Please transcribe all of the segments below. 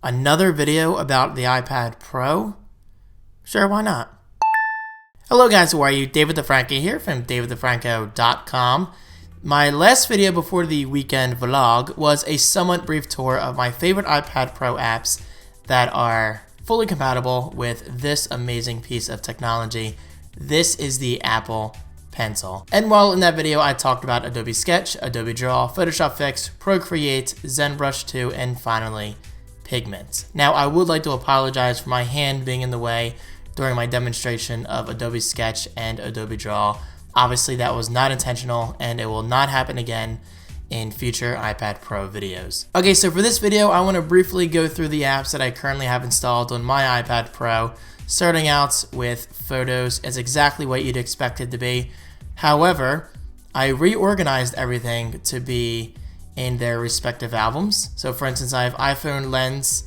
Another video about the iPad Pro? Sure, why not? Hello guys, how are you? David the Franco here from davidthefranco.com. My last video before the weekend vlog was a somewhat brief tour of my favorite iPad Pro apps that are fully compatible with this amazing piece of technology. This is the Apple Pencil. And while in that video I talked about Adobe Sketch, Adobe Draw, Photoshop Fix, Procreate, ZenBrush 2, and finally Pigment. Now I would like to apologize for my hand being in the way during my demonstration of Adobe Sketch and Adobe Draw. Obviously that was not intentional and it will not happen again in future iPad Pro videos. Okay, so for this video I want to briefly go through the apps that I currently have installed on my iPad Pro. Starting out with Photos is exactly what you'd expect it to be. However, I reorganized everything to be in their respective albums. So for instance, I have iPhone Lens,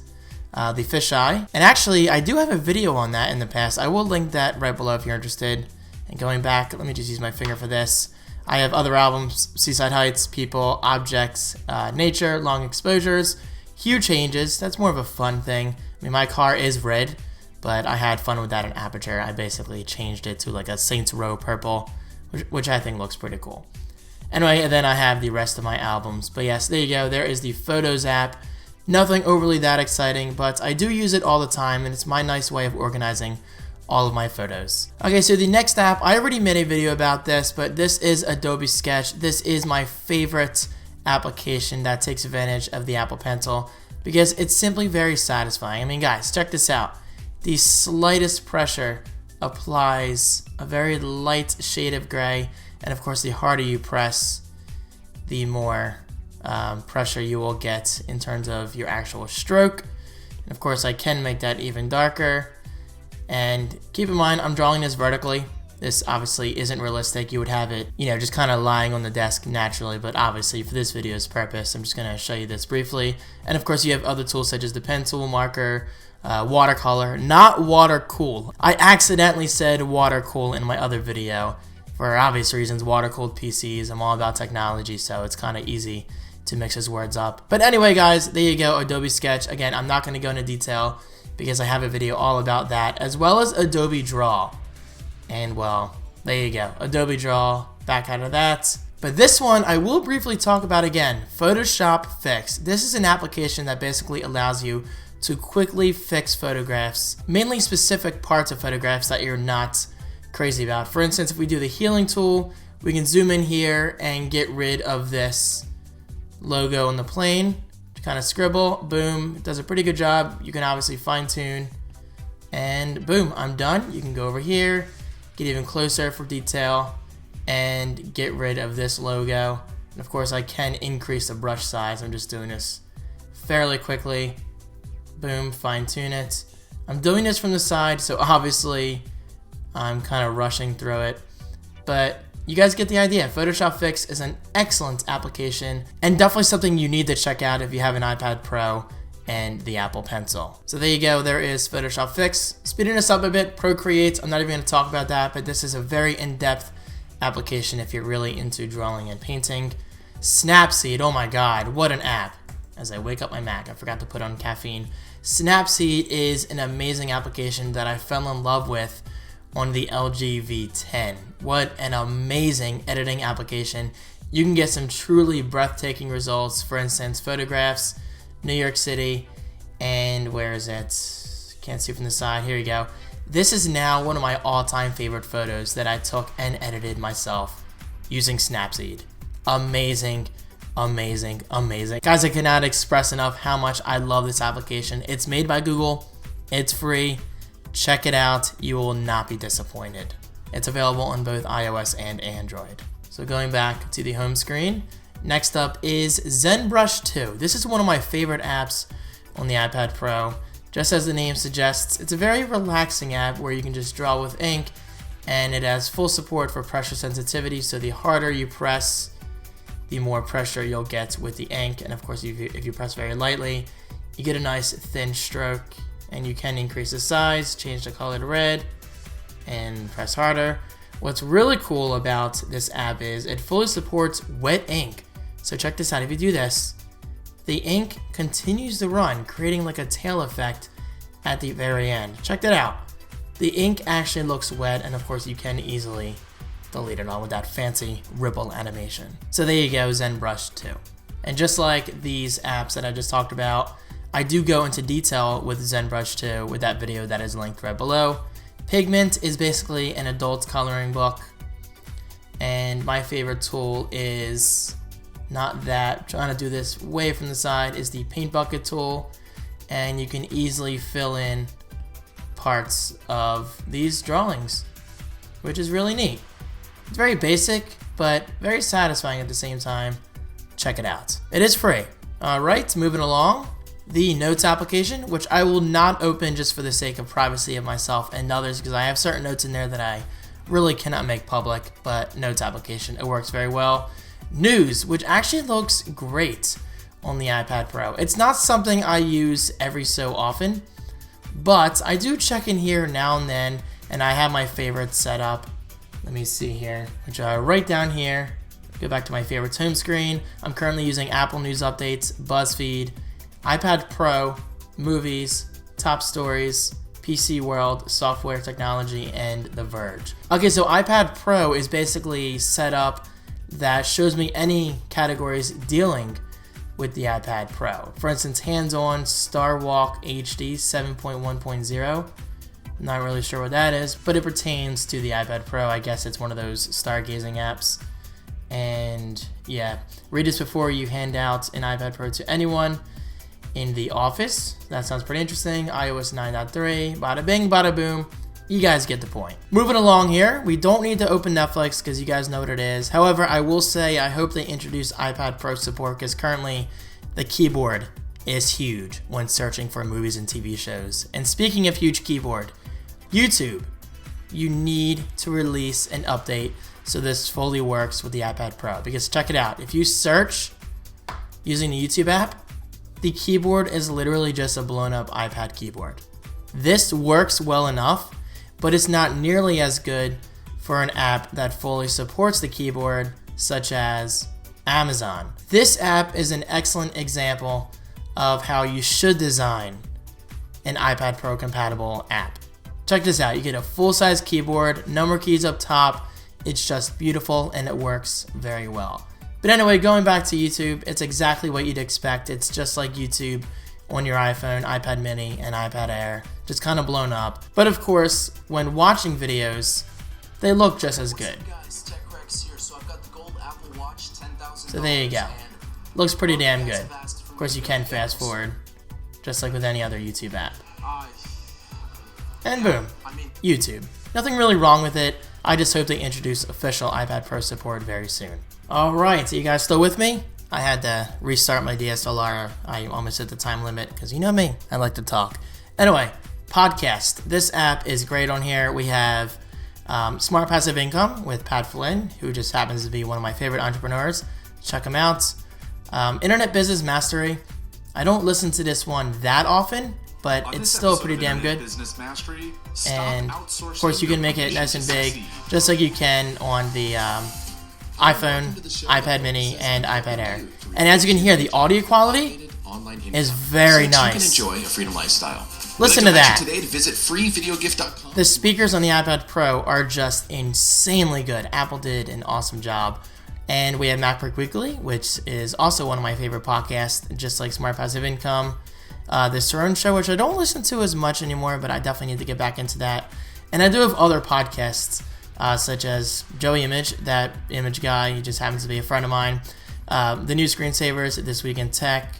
the fisheye, and actually I do have a video on that in the past. I will link that right below if you're interested. And going back, let me just use my finger for this. I have other albums: Seaside Heights, People, Objects, Nature, Long Exposures, Hue Changes. That's more of a fun thing. I mean, my car is red, but I had fun with that in Aperture. I basically changed it to like a Saints Row purple, which I think looks pretty cool. Anyway, and then I have the rest of my albums. But yes, there you go. There is the Photos app. Nothing overly that exciting, but I do use it all the time, and it's my nice way of organizing all of my photos. Okay, so the next app, I already made a video about this, but this is Adobe Sketch. This is my favorite application that takes advantage of the Apple Pencil because it's simply very satisfying. I mean, guys, check this out. The slightest pressure applies a very light shade of gray, and of course the harder you press, the more pressure you will get in terms of your actual stroke. And of course I can make that even darker. And keep in mind, I'm drawing this vertically. This obviously isn't realistic. You would have it, just kind of lying on the desk naturally, but obviously for this video's purpose, I'm just going to show you this briefly. And of course you have other tools such as the pencil, marker, watercolor, not water cool. I accidentally said water cool in my other video for obvious reasons. Water cooled PCs, I'm all about technology, so it's kind of easy to mix his words up. But anyway guys, there you go, Adobe Sketch. Again, I'm not going to go into detail because I have a video all about that, as well as Adobe Draw. And well, there you go, Adobe Draw, back out of that. But this one I will briefly talk about again, Photoshop Fix. This is an application that basically allows you to quickly fix photographs, mainly specific parts of photographs that you're not crazy about. For instance, if we do the healing tool, we can zoom in here and get rid of this logo on the plane. Kind of scribble, boom, it does a pretty good job. You can obviously fine tune, and boom, I'm done. You can go over here, get even closer for detail, and get rid of this logo. And of course I can increase the brush size. I'm just doing this fairly quickly. Boom, fine tune it. I'm doing this from the side, so obviously I'm kind of rushing through it, but you guys get the idea. Photoshop Fix is an excellent application and definitely something you need to check out if you have an iPad Pro and the Apple Pencil. So there you go, there is Photoshop Fix. Speeding this up a bit, Procreate, I'm not even going to talk about that, but this is a very in-depth application if you're really into drawing and painting. Snapseed, oh my god, what an app. As I wake up my Mac, I forgot to put on caffeine. Snapseed is an amazing application that I fell in love with on the LG V10. What an amazing editing application. You can get some truly breathtaking results. For instance, photographs, New York City, and where is it? Can't see from the side. Here you go. This is now one of my all-time favorite photos that I took and edited myself using Snapseed. Amazing, amazing, amazing. Guys, I cannot express enough how much I love this application. It's made by Google. It's free. Check it out, you will not be disappointed. It's available on both iOS and Android. So going back to the home screen, next up is ZenBrush 2. This is one of my favorite apps on the iPad Pro. Just as the name suggests, it's a very relaxing app where you can just draw with ink, and it has full support for pressure sensitivity, so the harder you press, the more pressure you'll get with the ink. And of course, if you press very lightly, you get a nice thin stroke. And you can increase the size, change the color to red, and press harder. What's really cool about this app is it fully supports wet ink. So check this out. If you do this, the ink continues to run, creating like a tail effect at the very end. Check that out. The ink actually looks wet, and of course you can easily delete it all with that fancy ripple animation. So there you go, ZenBrush 2. And just like these apps that I just talked about, I do go into detail with ZenBrush 2 with that video that is linked right below. Pigment is basically an adult coloring book, and my favorite tool is not that. I'm trying to do this way from the side, is the paint bucket tool, and you can easily fill in parts of these drawings, which is really neat. It's very basic, but very satisfying at the same time. Check it out. It is free. Alright, moving along. The Notes application, which I will not open just for the sake of privacy of myself and others, because I have certain notes in there that I really cannot make public, but Notes application, it works very well. News, which actually looks great on the iPad Pro. It's not something I use every so often, but I do check in here now and then, and I have my favorites set up. Let me see here, which are right down here. Go back to my favorites home screen. I'm currently using Apple News Updates, BuzzFeed, iPad Pro, Movies, Top Stories, PC World, Software Technology, and The Verge. Okay, so iPad Pro is basically set up that shows me any categories dealing with the iPad Pro. For instance, hands-on Star Walk HD 7.1.0. Not really sure what that is, but it pertains to the iPad Pro. I guess it's one of those stargazing apps. And yeah, read this before you hand out an iPad Pro to anyone in the office. That sounds pretty interesting. iOS 9.3, bada bing, bada boom. You guys get the point. Moving along here, we don't need to open Netflix because you guys know what it is. However, I will say I hope they introduce iPad Pro support, because currently the keyboard is huge when searching for movies and TV shows. And speaking of huge keyboard, YouTube, you need to release an update so this fully works with the iPad Pro. Because check it out, if you search using the YouTube app, the keyboard is literally just a blown up iPad keyboard. This works well enough, but it's not nearly as good for an app that fully supports the keyboard, such as Amazon. This app is an excellent example of how you should design an iPad Pro compatible app. Check this out, you get a full-size keyboard, number keys up top. It's just beautiful and it works very well. But anyway, going back to YouTube, it's exactly what you'd expect. It's just like YouTube on your iPhone, iPad mini, and iPad Air, just kind of blown up. But of course, when watching videos, they look just as good. So there you go. Looks pretty damn good. Of course, you can fast forward, just like with any other YouTube app. And boom, YouTube. Nothing really wrong with it. I just hope they introduce official iPad Pro support very soon. Alright, so you guys still with me? I had to restart my DSLR. I almost hit the time limit because you know me, I like to talk. Anyway, podcast. This app is great on here. We have Smart Passive Income with Pat Flynn, who just happens to be one of my favorite entrepreneurs. Check him out. Internet Business Mastery. I don't listen to this one that often, but it's still pretty damn good. And of course you can make it nice and big, just like you can on the iPhone, iPad mini, and iPad Air. And as you can hear, the audio quality is very nice. You can enjoy a freedom lifestyle. Listen to that. Today to visit freevideogift.com. The speakers on the iPad Pro are just insanely good. Apple did an awesome job. And we have MacBook Weekly, which is also one of my favorite podcasts, just like Smart Passive Income. The Saron Show, which I don't listen to as much anymore, but I definitely need to get back into that. And I do have other podcasts, such as Joey Image, that image guy. He just happens to be a friend of mine. The New Screensavers, This Week in Tech.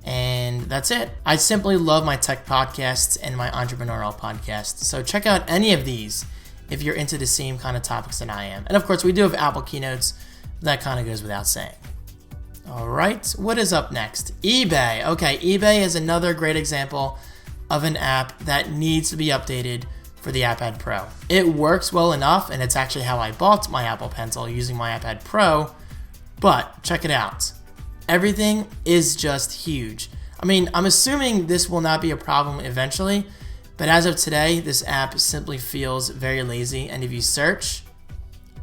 And that's it. I simply love my tech podcasts and my entrepreneurial podcasts. So check out any of these if you're into the same kind of topics that I am. And of course, we do have Apple Keynotes. That kind of goes without saying. Alright, what is up next? eBay. Okay, eBay is another great example of an app that needs to be updated for the iPad Pro. It works well enough, and it's actually how I bought my Apple Pencil using my iPad Pro, but check it out. Everything is just huge. I mean, I'm assuming this will not be a problem eventually, but as of today, this app simply feels very lazy, and if you search,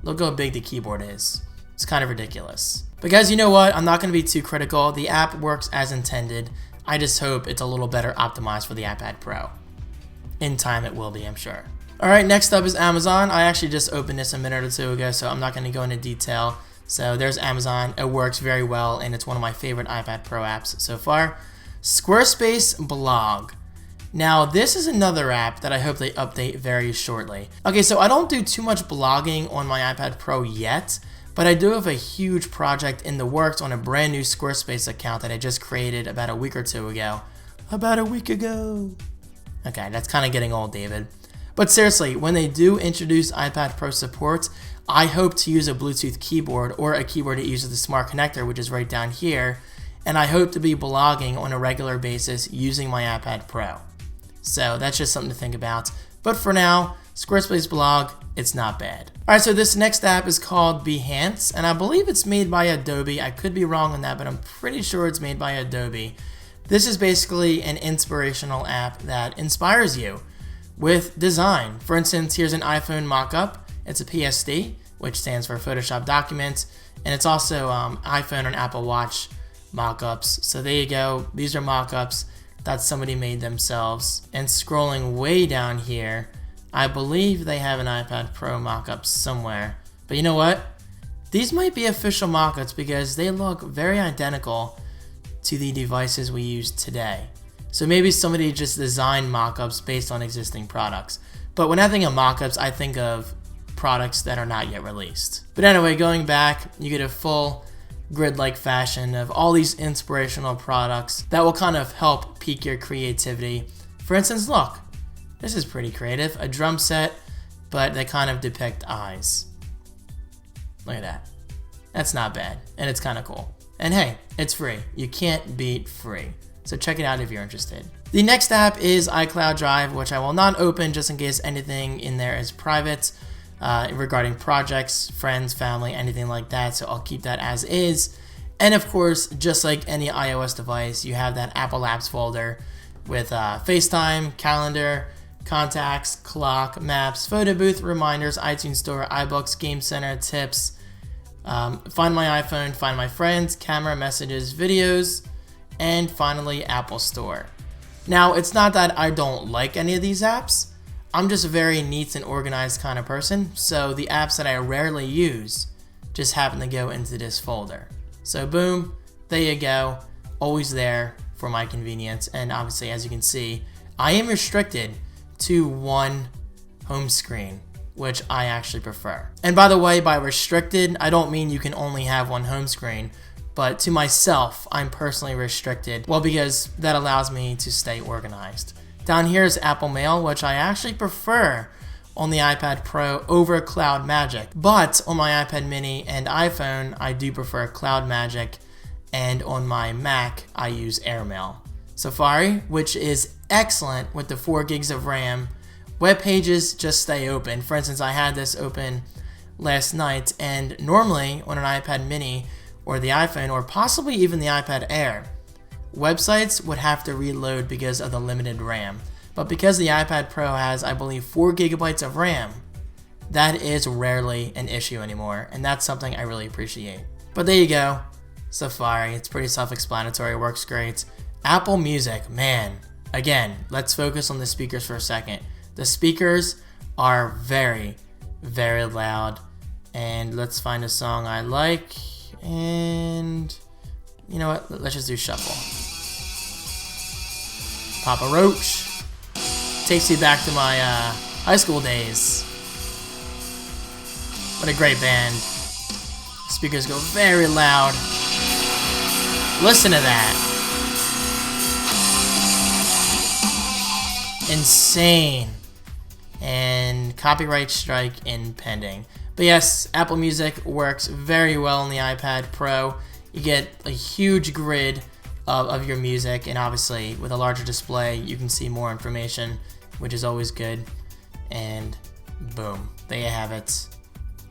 look how big the keyboard is. It's kind of ridiculous. But guys, you know what? I'm not going to be too critical. The app works as intended. I just hope it's a little better optimized for the iPad Pro. In time it will be, I'm sure. Alright, next up is Amazon. I actually just opened this a minute or two ago, so I'm not going to go into detail. So there's Amazon. It works very well, and it's one of my favorite iPad Pro apps so far. Squarespace Blog. Now, this is another app that I hope they update very shortly. Okay, so I don't do too much blogging on my iPad Pro yet, but I do have a huge project in the works on a brand new Squarespace account that I just created about a week or two ago. About a week ago. Okay, that's kind of getting old, David. But seriously, when they do introduce iPad Pro support, I hope to use a Bluetooth keyboard or a keyboard that uses the smart connector, which is right down here, and I hope to be blogging on a regular basis using my iPad Pro. So that's just something to think about. But for now, Squarespace Blog, it's not bad. Alright, so this next app is called Behance, and I believe it's made by Adobe. I could be wrong on that, but I'm pretty sure it's made by Adobe. This is basically an inspirational app that inspires you with design. For instance, here's an iPhone mock-up. It's a PSD, which stands for Photoshop Documents, and it's also iPhone and Apple Watch mock-ups. So there you go. These are mock-ups that somebody made themselves. And scrolling way down here, I believe they have an iPad Pro mock-up somewhere. But you know what? These might be official mock-ups because they look very identical to the devices we use today. So maybe somebody just designed mock-ups based on existing products. But when I think of mock-ups, I think of products that are not yet released. But anyway, going back, you get a full grid-like fashion of all these inspirational products that will kind of help pique your creativity. For instance, look, this is pretty creative. A drum set, but they kind of depict eyes. Look at that. That's not bad, and it's kind of cool. And hey, it's free. You can't beat free. So check it out if you're interested. The next app is Icloud Drive, which I will not open just in case anything in there is private regarding projects, friends, family, anything like that. So I'll keep that as is. And of course, just like any iOS device, you have that Apple Apps folder with FaceTime, Calendar, Contacts, Clock, Maps, Photo Booth, Reminders, iTunes Store, iBooks, Game Center, Tips, Find My iPhone, Find My Friends, Camera, Messages, Videos, and finally Apple Store. Now, it's not that I don't like any of these apps. I'm just a very neat and organized kind of person, so the apps that I rarely use just happen to go into this folder. So boom, there you go, always there for my convenience. And obviously, as you can see, I am restricted to one home screen, which I actually prefer. And by the way, by restricted, I don't mean you can only have one home screen, but to myself, I'm personally restricted, well, because that allows me to stay organized. Down here is Apple Mail, which I actually prefer on the iPad Pro over Cloud Magic. But on my iPad mini and iPhone, I do prefer Cloud Magic, and on my Mac, I use AirMail. Safari, which is excellent with the 4 gigs of RAM. Web pages just stay open. For instance, I had this open last night, and normally on an iPad mini or the iPhone, or possibly even the iPad Air, websites would have to reload because of the limited RAM. But because the iPad Pro has, I believe, 4 gigabytes of RAM, that is rarely an issue anymore, and that's something I really appreciate. But there you go, Safari, it's pretty self-explanatory, works great. Apple Music, man, again, let's focus on the speakers for a second. The speakers are very, very loud, and let's find a song I like, and you know what, let's just do shuffle. Papa Roach takes me back to my high school days. What a great band. Speakers go very loud. Listen to that. Insane. And copyright strike impending. But yes, Apple Music works very well on the iPad Pro. You get a huge grid of your music, and obviously with a larger display you can see more information, which is always good. And boom, there you have it,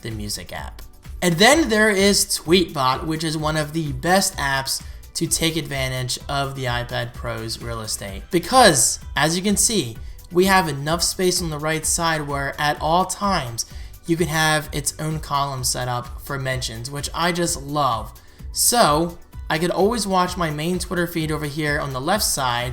the music app. And then there is Tweetbot, which is one of the best apps to take advantage of the iPad Pro's real estate, because as you can see, we have enough space on the right side where at all times you can have its own column set up for mentions, which I just love. So I could always watch my main Twitter feed over here on the left side,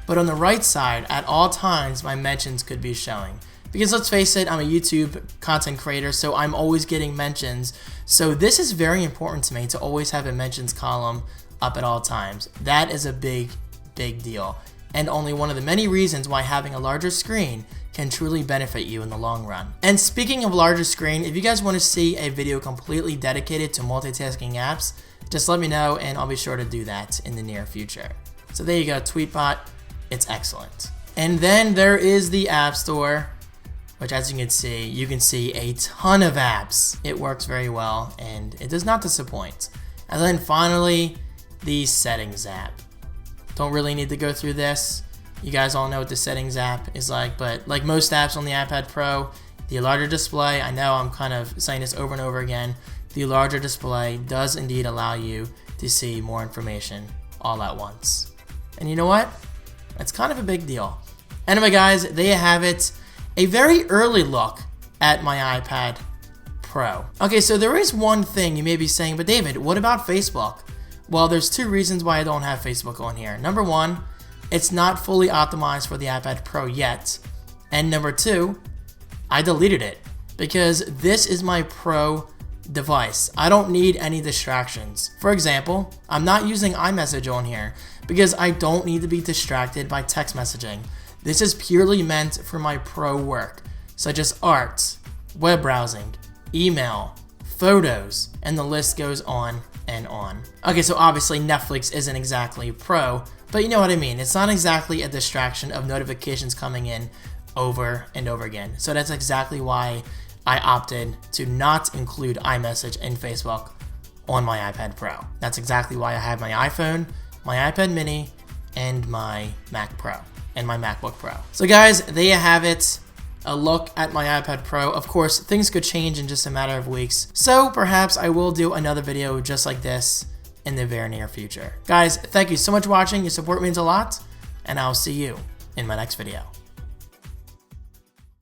but on the right side, at all times, my mentions could be showing. Because let's face it, I'm a YouTube content creator, so I'm always getting mentions. So this is very important to me to always have a mentions column up at all times. That is a big deal. And only one of the many reasons why having a larger screen can truly benefit you in the long run. And speaking of larger screen, if you guys want to see a video completely dedicated to multitasking apps, just let me know and I'll be sure to do that in the near future. So there you go, Tweetbot, it's excellent. And then there is the App Store, which as you can see a ton of apps. It works very well and it does not disappoint. And then finally, the Settings app. Don't really need to go through this. You guys all know what the Settings app is like, but like most apps on the iPad Pro, the larger display, I know I'm kind of saying this over and over again, the larger display does indeed allow you to see more information all at once. And you know what? That's kind of a big deal. Anyway guys, there you have it. A very early look at my iPad Pro. Okay, so there is one thing you may be saying, but David, what about Facebook? Well, there's two reasons why I don't have Facebook on here. Number one, it's not fully optimized for the iPad Pro yet. And number two, I deleted it because this is my Pro device. I don't need any distractions. For example, I'm not using iMessage on here because I don't need to be distracted by text messaging. This is purely meant for my Pro work, such as art, web browsing, email, photos, and the list goes on and on. Okay, so obviously Netflix isn't exactly Pro, but you know what I mean. It's not exactly a distraction of notifications coming in over and over again. So that's exactly why I opted to not include iMessage and Facebook on my iPad Pro. That's exactly why I have my iPhone, my iPad mini, and my Mac Pro, and my MacBook Pro. So guys, there you have it. A look at my iPad Pro. Of course, things could change in just a matter of weeks. So perhaps I will do another video just like this in the very near future. Guys, thank you so much for watching. Your support means a lot, and I'll see you in my next video.